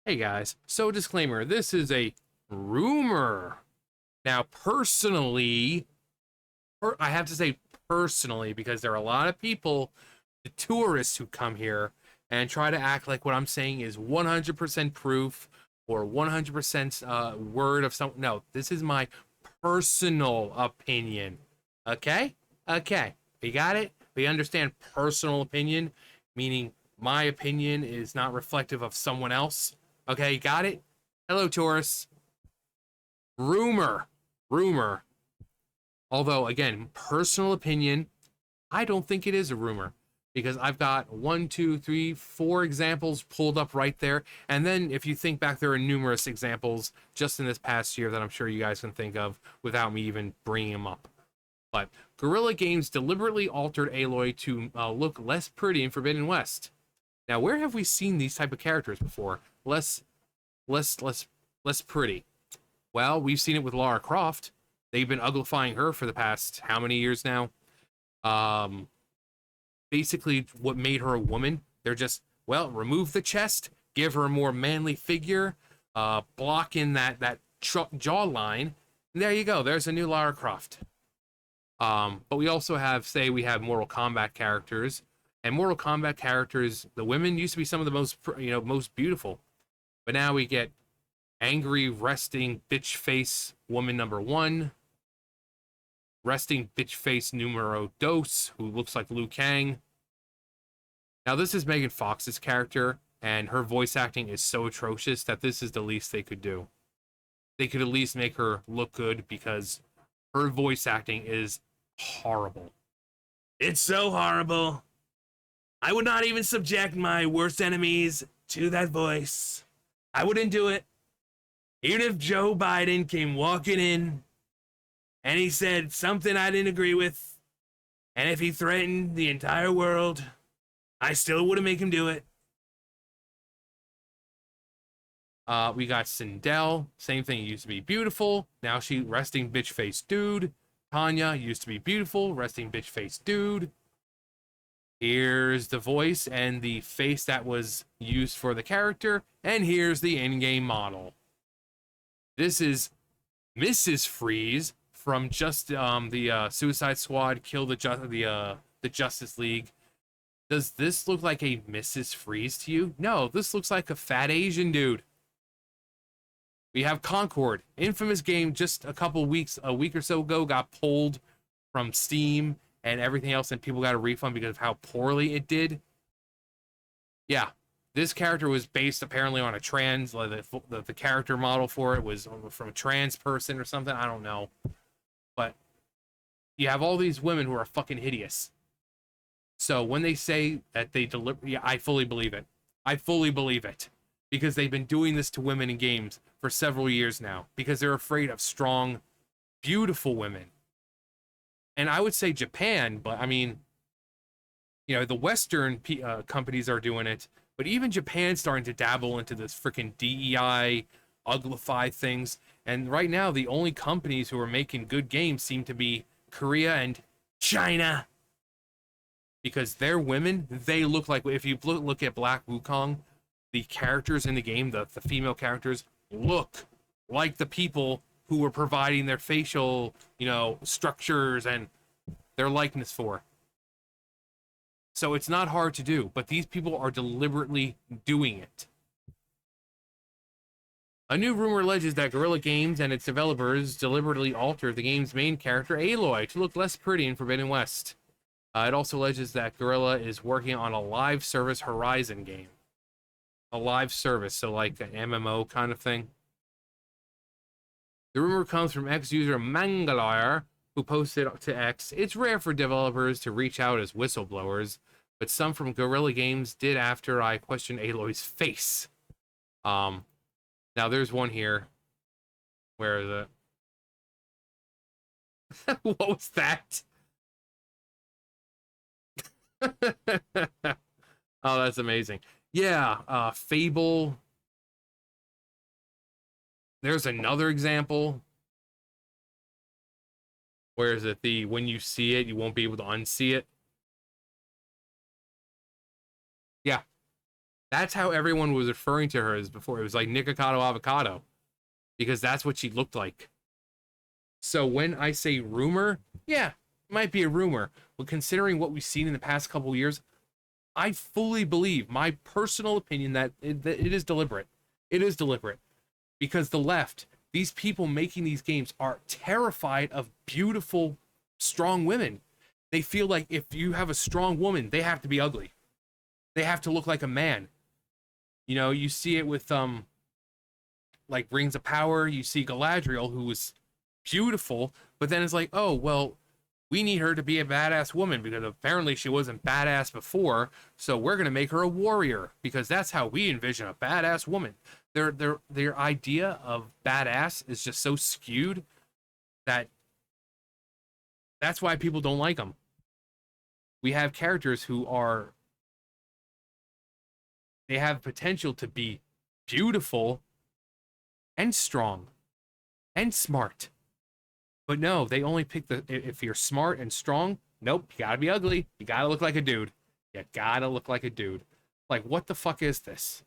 Hey guys, so disclaimer, this is a rumor. Now, personally, I have to say personally, because there are a lot of people, the tourists who come here and try to act like what I'm saying is 100% proof or 100% word of some. No, this is my personal opinion. Okay? Okay. We got it? We understand personal opinion, meaning my opinion is not reflective of someone else. Okay, got it? Hello, tourists. Rumor. Rumor. Although, again, personal opinion, I don't think it is a rumor because I've got one, two, three, four examples pulled up right there. And then if you think back, there are numerous examples just in this past year that I'm sure you guys can think of without me even bringing them up. But Guerrilla Games deliberately altered Aloy to look less pretty in Forbidden West. Now, where have we seen these type of characters before? Less, less, less pretty. Well, we've seen it with Lara Croft. They've been uglifying her for the past how many years now? Um, Basically, what made her a woman? They're just, well, remove the chest, give her a more manly figure, block in that jawline, and there you go. There's a new Lara Croft. But we also have, say, we have Mortal Kombat characters, and Mortal Kombat characters, the women used to be some of the most, most beautiful, but now we get angry resting bitch face woman number one, resting bitch face numero dos, who looks like Liu Kang. Now this is Megan Fox's character, and her voice acting is so atrocious that this is the least they could do. They could at least make her look good because her voice acting is horrible. It's so horrible. I would not even subject my worst enemies to that voice. I wouldn't do it. Even if Joe Biden came walking in and he said something I didn't agree with, and if he threatened the entire world, I still wouldn't make him do it. We got Sindel, same thing, used to be beautiful. Now she resting bitch face dude. Tanya used to be beautiful, resting bitch face dude. Here's the voice and the face that was used for the character, and here's the in-game model. This is Mrs. Freeze from just the Suicide Squad Kill the Justice League. Does this look like a Mrs. Freeze to you? No, this looks like a fat Asian dude. We have Concord, infamous game just a week or so ago, got pulled from Steam and everything else, and people got a refund because of how poorly it did. Yeah, this character was based apparently on a trans, like the character model for it was from a trans person or something. I don't know, but you have all these women who are fucking hideous. So when they say that they deliver, yeah, I fully believe it. I fully believe it because they've been doing this to women in games for several years now because they're afraid of strong, beautiful women. And I would say Japan, but I mean, the Western companies are doing it, but even Japan's starting to dabble into this freaking DEI, uglify things. And right now, the only companies who are making good games seem to be Korea and China. Because they're women, they look like, if you look at Black Wukong, the characters in the game, the female characters, look like the people who were providing their facial, structures and their likeness for. So it's not hard to do, but these people are deliberately doing it. A new rumor alleges that Guerrilla Games and its developers deliberately altered the game's main character, Aloy, to look less pretty in Forbidden West. It also alleges that Guerrilla is working on a live service Horizon game. A live service, so like an MMO kind of thing. The rumor comes from ex-user Mangalore, who posted to X, "It's rare for developers to reach out as whistleblowers, but some from Guerrilla Games did after I questioned Aloy's face." Now there's one here. Where is it? What was that? Oh, that's amazing. Yeah, Fable. There's another example. Where is it? The when you see it, you won't be able to unsee it. Yeah. That's how everyone was referring to her as before. It was like Nikocado Avocado because that's what she looked like. So when I say rumor, yeah, it might be a rumor. But considering what we've seen in the past couple years, I fully believe, my personal opinion, that it is deliberate. It is deliberate because the left, these people making these games are terrified of beautiful, strong women. They feel like if you have a strong woman, they have to be ugly. They have to look like a man. You know, you see it with like Rings of Power. You see Galadriel, who was beautiful, but then it's like, oh well, we need her to be a badass woman because apparently she wasn't badass before, so we're gonna make her a warrior because that's how we envision a badass woman. Their idea of badass is just so skewed that that's why people don't like them. We have characters who are they have potential to be beautiful and strong and smart. But no, they only pick the if you're smart and strong, nope, you gotta be ugly. You gotta look like a dude. You gotta look like a dude. Like, what the fuck is this?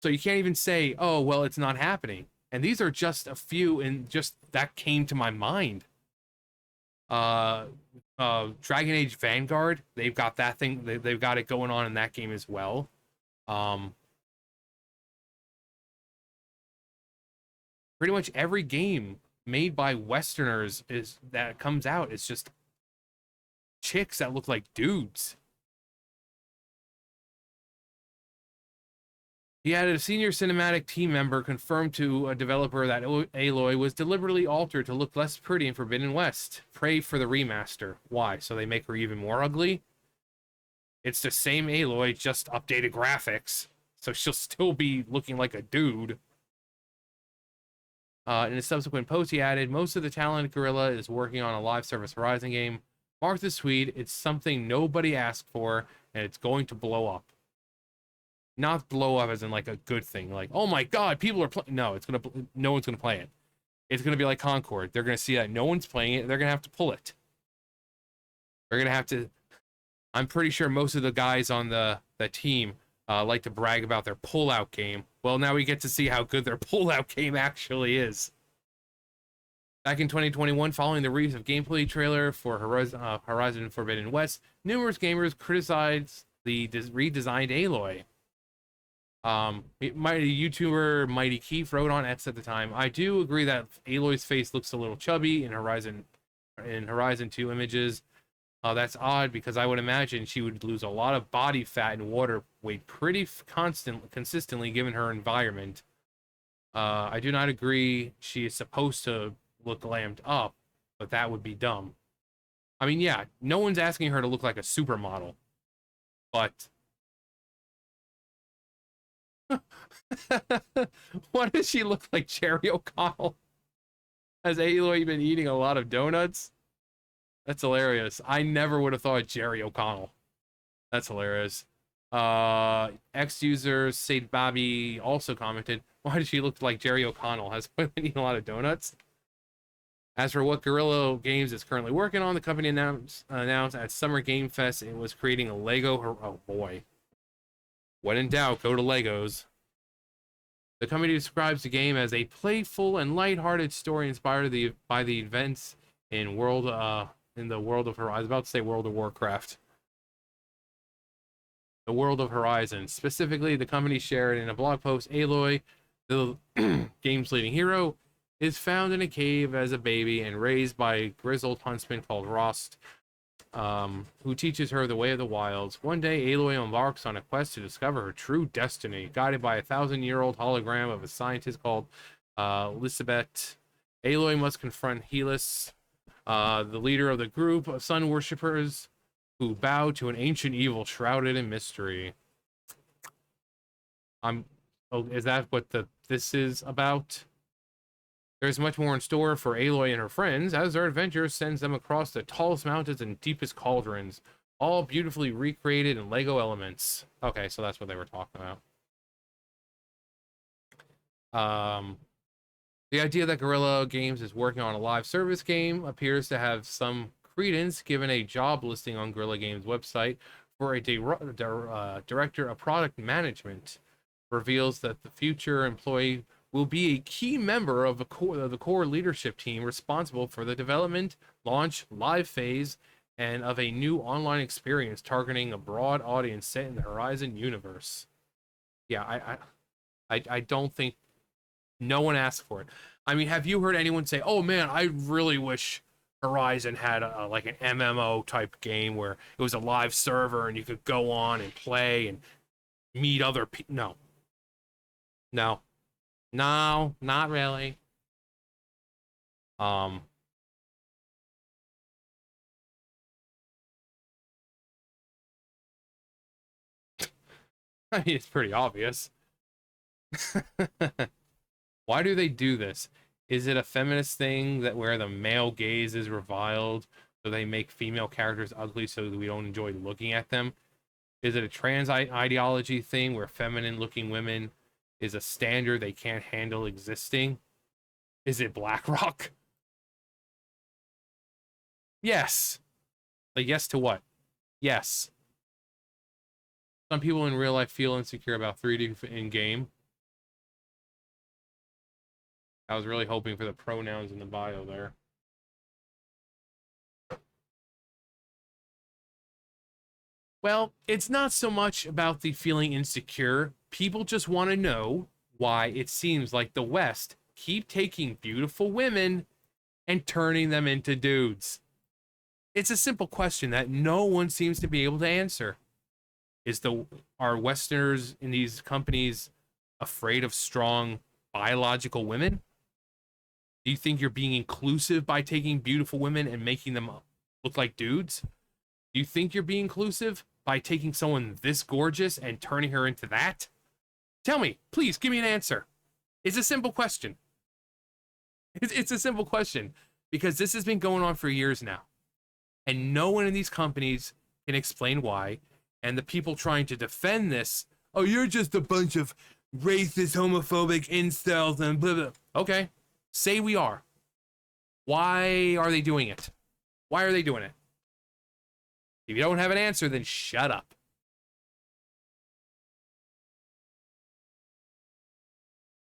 So you can't even say, oh, well, it's not happening. And these are just a few, and just that came to my mind. Uh, Dragon Age Vanguard, they've got that thing, they've got it going on in that game as well. Um, Pretty much every game made by Westerners is that comes out, it's just chicks that look like dudes. He added a senior cinematic team member confirmed to a developer that Aloy was deliberately altered to look less pretty in Forbidden West. Pray for the remaster. Why? So they make her even more ugly? It's the same Aloy, just updated graphics. So she'll still be looking like a dude. In a subsequent post, he added, most of the talent Guerilla is working on a live service Horizon game. Mark the tweet, it's something nobody asked for, and it's going to blow up. Not blow up as in like a good thing, like, oh my god, people are playing. No, no one's gonna play it. It's gonna be like Concord. They're gonna see that no one's playing it. They're gonna have to pull it. They're gonna have to. I'm pretty sure most of the guys on the team like to brag about their pullout game. Well, now we get to see how good their pullout game actually is. Back in 2021, following the release of gameplay trailer for Horizon Forbidden West, numerous gamers criticized the redesigned Aloy. Mighty YouTuber Mighty Keith wrote on X at the time, I do agree that Aloy's face looks a little chubby in Horizon 2 images. That's odd because I would imagine she would lose a lot of body fat and water weight pretty consistently given her environment. I do not agree she is supposed to look glammed up, but that would be dumb. I mean, yeah, no one's asking her to look like a supermodel, but why does she look like Jerry O'Connell? Has Aloy been eating a lot of donuts? That's hilarious. I never would have thought Jerry O'Connell. That's hilarious. Ex-user Said Bobby also commented, why does she look like Jerry O'Connell? Has been eating a lot of donuts? As for what Guerrilla Games is currently working on, the company announced at Summer Game Fest it was creating a Lego. Oh boy. When in doubt, go to Legos. The company describes the game as a playful and lighthearted story inspired by the events in the world of Horizon. I was about to say World of Warcraft. The world of Horizon. Specifically, the company shared in a blog post, Aloy, the game's leading hero, is found in a cave as a baby and raised by a grizzled huntsman called Rost, who teaches her the way of the wilds. One day, Aloy embarks on a quest to discover her true destiny, guided by a 1,000-year-old hologram of a scientist called Elizabeth. Aloy must confront Helis, the leader of the group of sun worshippers who bow to an ancient evil shrouded in mystery. Is that what this is about? There's much more in store for Aloy and her friends as their adventure sends them across the tallest mountains and deepest cauldrons, all beautifully recreated in Lego elements. Okay, so that's what they were talking about. The idea that Guerrilla Games is working on a live service game appears to have some credence given a job listing on Guerrilla Games' website for a director of product management reveals that the future employee will be a key member of the core leadership team responsible for the development, launch, live phase, and of a new online experience targeting a broad audience set in the Horizon universe. Yeah, I don't think no one asked for it. I mean, have you heard anyone say, "Oh man, I really wish Horizon had like an MMO type game where it was a live server and you could go on and play and meet other people"? No, no, no, not really. Um, I mean, it's pretty obvious. Why do they do this? Is it a feminist thing that where the male gaze is reviled, so they make female characters ugly so that we don't enjoy looking at them? Is it a trans ideology thing where feminine looking women is a standard they can't handle existing? Is it BlackRock? Yes. Like, yes to what? Yes. Some people in real life feel insecure about 3D in game. I was really hoping for the pronouns in the bio there. Well, it's not so much about the feeling insecure. People just want to know why it seems like the West keep taking beautiful women and turning them into dudes. It's a simple question that no one seems to be able to answer. Is the Are Westerners in these companies afraid of strong biological women? Do you think you're being inclusive by taking beautiful women and making them look like dudes? Do you think you're being inclusive by taking someone this gorgeous and turning her into that? Tell me, please give me an answer. It's a simple question. It's a simple question because this has been going on for years now. And no one in these companies can explain why. And the people trying to defend this, "Oh, you're just a bunch of racist, homophobic incels and blah, blah." Okay, say we are. Why are they doing it? Why are they doing it? If you don't have an answer, then shut up.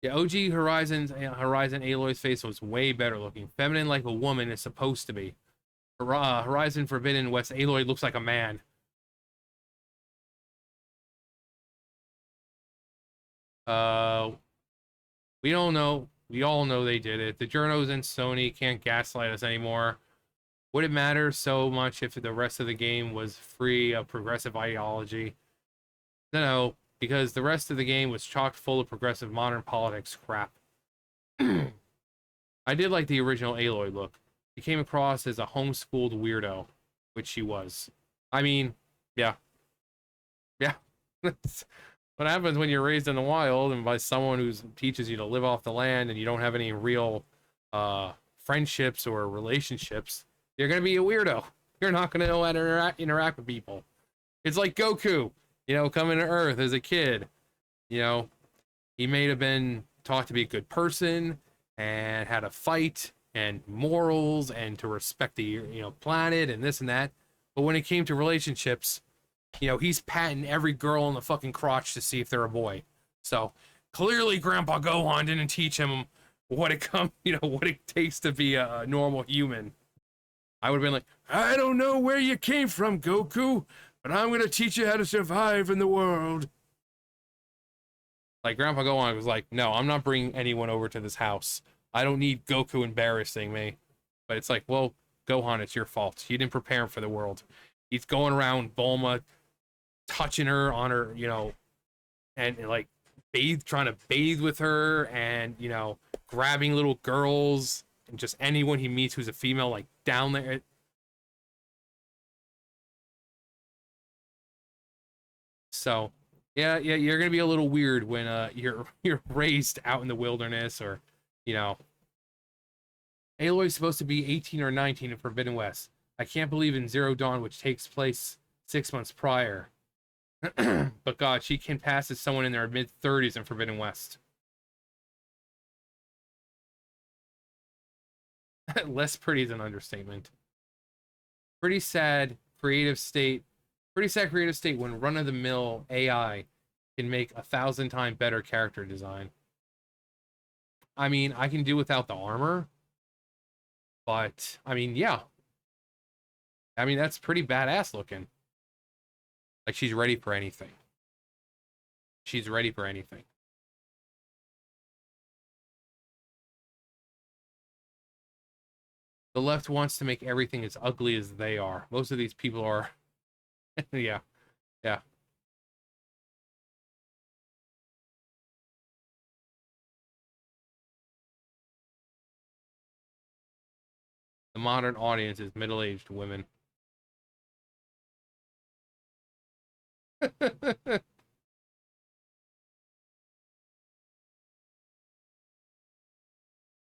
Yeah, OG Horizon Aloy's face was way better looking. Feminine like a woman is supposed to be. Horizon Forbidden West Aloy looks like a man. Uh, we don't know. We all know they did it. The journos and Sony can't gaslight us anymore. Would it matter so much if the rest of the game was free of progressive ideology? No, because the rest of the game was chock full of progressive modern politics crap. I did like the original Aloy look. She came across as a homeschooled weirdo, which she was. I mean, yeah, yeah. That's what happens when you're raised in the wild and by someone who teaches you to live off the land and you don't have any real friendships or relationships. You're gonna be a weirdo. You're not gonna know how to interact with people. It's like Goku, coming to Earth as a kid. You know, he may have been taught to be a good person and had a fight and morals and to respect the planet and this and that. But when it came to relationships, he's patting every girl in the fucking crotch to see if they're a boy. So clearly, Grandpa Gohan didn't teach him what it takes to be a normal human. I would have been like, "I don't know where you came from, Goku, but I'm gonna teach you how to survive in the world." Like Grandpa Gohan was like, "No, I'm not bringing anyone over to this house. I don't need Goku embarrassing me." But it's like, well, Gohan, it's your fault. You didn't prepare him for the world. He's going around Bulma, touching her on her, and like trying to bathe with her, and grabbing little girls and just anyone he meets who's a female, like down there. So, yeah, you're gonna be a little weird when you're raised out in the wilderness, or you know, Aloy's supposed to be 18 or 19 in Forbidden West. I can't believe in Zero Dawn, which takes place 6 months prior. But God, she can pass as someone in their mid 30s in Forbidden West. Less pretty is an understatement. Pretty sad creative state Pretty sad creative state when run-of-the-mill AI can make 1,000 times better character design. I mean, I can do without the armor, but I mean, yeah. I mean, that's pretty badass looking. Like she's ready for anything. She's ready for anything. The left wants to make everything as ugly as they are. Most of these people are. Yeah. Yeah. The modern audience is middle-aged women.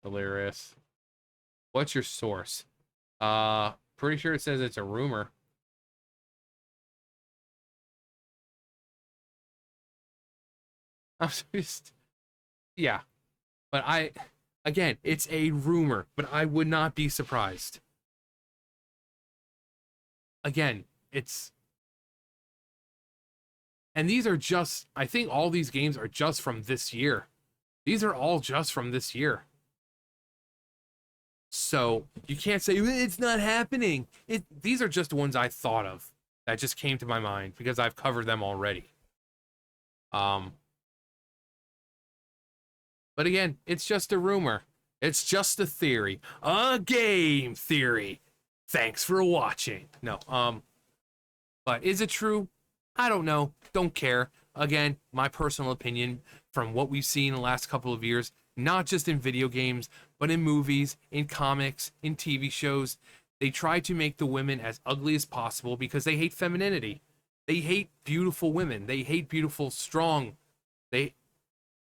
Hilarious. What's your source? Pretty sure it says it's a rumor. I'm just, yeah. But again, it's a rumor, but I would not be surprised. Again, and these are just, I think all these games are just from this year. These are all just from this year. So you can't say it's not happening. These are just ones I thought of that just came to my mind because I've covered them already. But again, it's just a rumor. It's just a theory. A game theory. Thanks for watching. No, but is it true? I don't know. Don't care. Again, my personal opinion from what we've seen in the last couple of years, not just in video games, but in movies, in comics, in TV shows. They try to make the women as ugly as possible because they hate femininity. They hate beautiful women. They hate beautiful, strong. They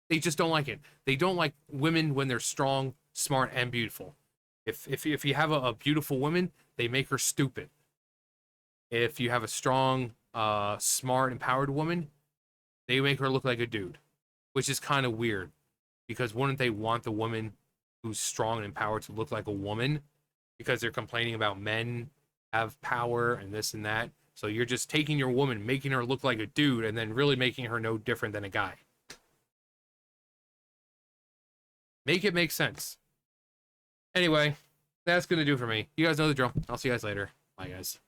they just don't like it. They don't like women when they're strong, smart, and beautiful. If you have a beautiful woman, they make her stupid. If you have a strong, smart, empowered woman, they make her look like a dude, which is kind of weird because wouldn't they want the woman who's strong and empowered to look like a woman because they're complaining about men have power and this and that? So you're just taking your woman, making her look like a dude, and then really making her no different than a guy. Make it make sense. Anyway, that's going to do for me. You guys know the drill. I'll see you guys later. Bye, guys.